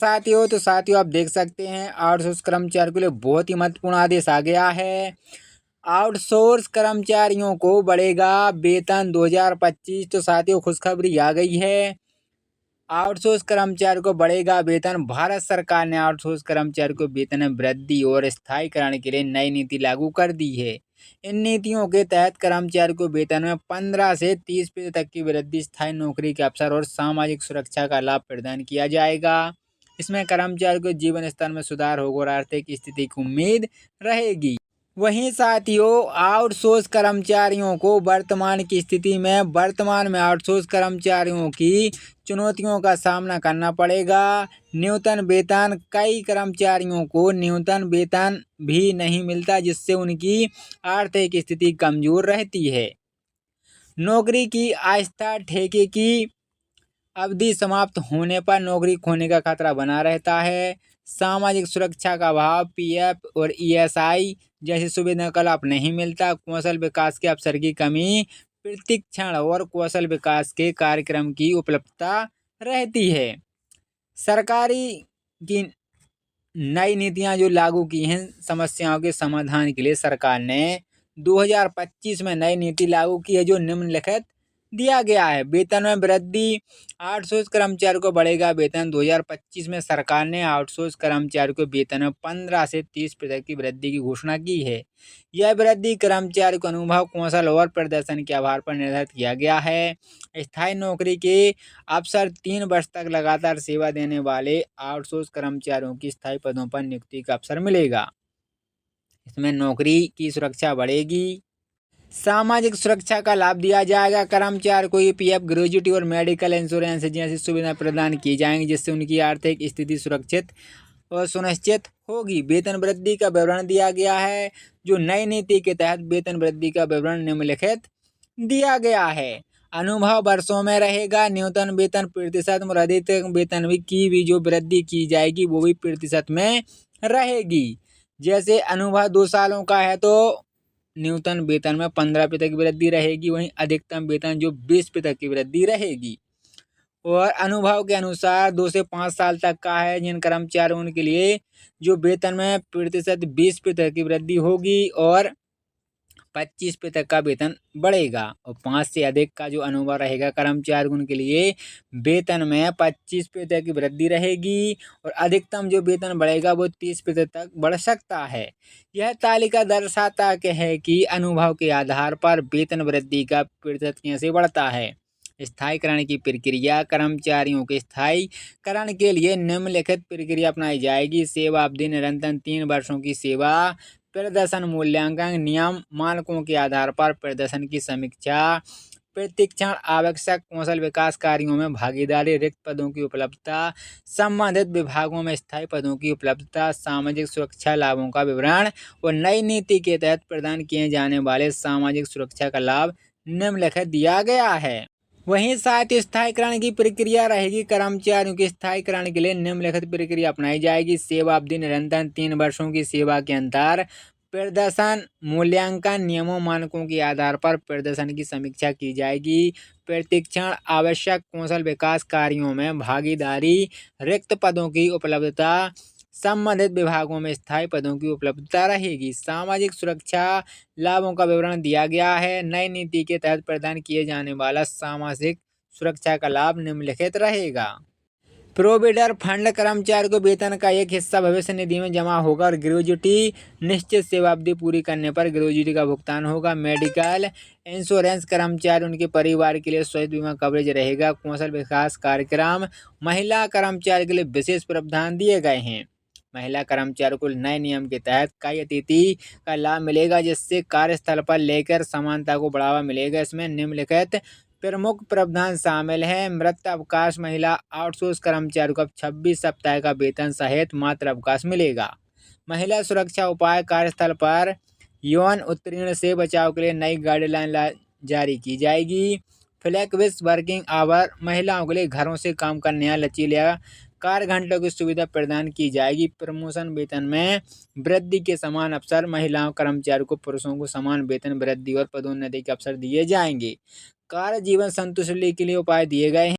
साथियों आप देख सकते हैं आउटसोर्स कर्मचारियों के लिए बहुत ही महत्वपूर्ण आदेश आ गया है। आउटसोर्स कर्मचारियों को बढ़ेगा वेतन 2025। तो साथियों खुशखबरी आ गई है। आउटसोर्स कर्मचारियों को बढ़ेगा वेतन। भारत सरकार ने आउटसोर्स कर्मचारियों को वेतन में वृद्धि और स्थायीकरण के लिए नई नीति लागू कर दी है। इन नीतियों के तहत कर्मचारियों को वेतन में 15 से 30% तक की वृद्धि, स्थायी नौकरी के अवसर और सामाजिक सुरक्षा का लाभ प्रदान किया जाएगा। इसमें कर्मचारियों के जीवन स्तर में सुधार होगा और आर्थिक स्थिति की उम्मीद रहेगी। वहीं साथियों आउटसोर्स कर्मचारियों को वर्तमान में आउटसोर्स कर्मचारियों की चुनौतियों का सामना करना पड़ेगा। न्यूनतम वेतन, कई कर्मचारियों को न्यूनतम वेतन भी नहीं मिलता, जिससे उनकी आर्थिक स्थिति कमजोर रहती है। नौकरी की अस्थायी ठेके की अवधि समाप्त होने पर नौकरी खोने का खतरा बना रहता है। सामाजिक सुरक्षा का अभाव, पीएफ और ईएसआई जैसी सुविधाओं का लाभ नहीं मिलता। कौशल विकास के अवसर की कमी, प्रशिक्षण और कौशल विकास के कार्यक्रम की उपलब्धता रहती है। सरकारी की नई नीतियां जो लागू की हैं, समस्याओं के समाधान के लिए सरकार ने 2025 में नई नीति लागू की है, जो निम्नलिखित दिया गया है। वेतन में वृद्धि, आउटसोर्स कर्मचारियों को बढ़ेगा वेतन। 2025 में सरकार ने आउटसोर्स कर्मचारियों को वेतन में 15 से 30% की वृद्धि की घोषणा की है। यह वृद्धि कर्मचारियों के अनुभव, कौशल और प्रदर्शन के आधार पर निर्धारित किया गया है। स्थायी नौकरी के अवसर, 3 वर्ष तक लगातार सेवा देने वाले आउटसोर्स कर्मचारियों की स्थायी पदों पर नियुक्ति का अवसर मिलेगा। इसमें नौकरी की सुरक्षा बढ़ेगी। सामाजिक सुरक्षा का लाभ दिया जाएगा। कर्मचारी को ईपीएफ, ग्रेजुएटी और मेडिकल इंश्योरेंस जैसी सुविधाएं प्रदान की जाएंगी, जिससे उनकी आर्थिक स्थिति सुरक्षित और सुनिश्चित होगी। वेतन वृद्धि का विवरण दिया गया है। जो नई नीति के तहत वेतन वृद्धि का विवरण निम्नलिखित दिया गया है। अनुभव वर्षों में रहेगा। न्यूनतम वेतन प्रतिशत और अधिकतम वेतन की भी जो वृद्धि की जाएगी वो भी प्रतिशत में रहेगी। जैसे अनुभव 2 सालों का है तो न्यूनतम वेतन में 15% की वृद्धि रहेगी, वहीं अधिकतम वेतन जो 20% की वृद्धि रहेगी। और अनुभव के अनुसार 2 से 5 साल तक का है जिन कर्मचारियों के लिए जो वेतन में प्रतिशत 20% की वृद्धि होगी और 25% का वेतन बढ़ेगा। और 5 से अधिक का जो अनुभव रहेगा कर्मचारी, उनके लिए वेतन में 25% की वृद्धि रहेगी और अधिकतम जो वेतन बढ़ेगा वो 30% तक बढ़ सकता है। यह तालिका दर्शाता है कि अनुभव के आधार पर वेतन वृद्धि का प्रतिशत कैसे बढ़ता है। स्थायीकरण की प्रक्रिया, कर्मचारियों के स्थायीकरण के लिए निम्नलिखित प्रक्रिया अपनाई जाएगी। सेवा अवधि निरंतर 3 वर्षों की सेवा, प्रदर्शन मूल्यांकन, नियम मानकों के आधार पर प्रदर्शन की समीक्षा, प्रशिक्षण, आवश्यक कौशल विकास कार्यों में भागीदारी, रिक्त पदों की उपलब्धता, संबंधित विभागों में स्थायी पदों की उपलब्धता, सामाजिक सुरक्षा लाभों का विवरण और नई नीति के तहत प्रदान किए जाने वाले सामाजिक सुरक्षा का लाभ निम्नलिखित दिया गया है। वहीं साथ ही स्थायीकरण की प्रक्रिया रहेगी। कर्मचारियों के स्थायीकरण के लिए निम्नलिखित प्रक्रिया अपनाई जाएगी। सेवा अवधि निरंतर 3 वर्षों की सेवा के अंतर, प्रदर्शन मूल्यांकन, नियमों मानकों के आधार पर प्रदर्शन की समीक्षा की जाएगी। प्रशिक्षण, आवश्यक कौशल विकास कार्यों में भागीदारी, रिक्त पदों की उपलब्धता, संबंधित विभागों में स्थायी पदों की उपलब्धता रहेगी। सामाजिक सुरक्षा लाभों का विवरण दिया गया है। नई नीति के तहत प्रदान किए जाने वाला सामाजिक सुरक्षा का लाभ निम्नलिखित रहेगा। प्रोविडेंट फंड, कर्मचारी को वेतन का एक हिस्सा भविष्य निधि में जमा होगा और ग्रेजुएटी निश्चित सेवा अवधि पूरी करने पर ग्रेजुएटी का भुगतान होगा। मेडिकल इंश्योरेंस, कर्मचारी उनके परिवार के लिए स्वास्थ्य बीमा कवरेज रहेगा। कौशल विकास कार्यक्रम, महिला कर्मचारी के लिए विशेष प्रावधान दिए गए हैं। महिला कर्मचारियों को नए नियम के तहत कई अतिथि का लाभ मिलेगा, जिससे कार्यस्थल पर लेकर समानता को बढ़ावा मिलेगा। इसमें निम्नलिखित प्रमुख प्रावधान शामिल हैं। मृत अवकाश, महिला आउटसोर्स कर्मचारियों को 26 सप्ताह का वेतन सहित मातृ अवकाश मिलेगा। महिला सुरक्षा उपाय, कार्यस्थल पर यौन उत्पीड़न से बचाव के लिए नई गाइडलाइन जारी की जाएगी। फ्लेक्सिबल वर्किंग आवर, महिलाओं के लिए घरों से काम करने या लचीला कार्य घंटों की सुविधा प्रदान की जाएगी। प्रमोशन, वेतन में वृद्धि के समान अवसर, महिलाओं कर्मचारियों को पुरुषों को समान वेतन वृद्धि और पदोन्नति के अवसर दिए जाएंगे। कार्य जीवन संतुलन के लिए उपाय दिए गए हैं।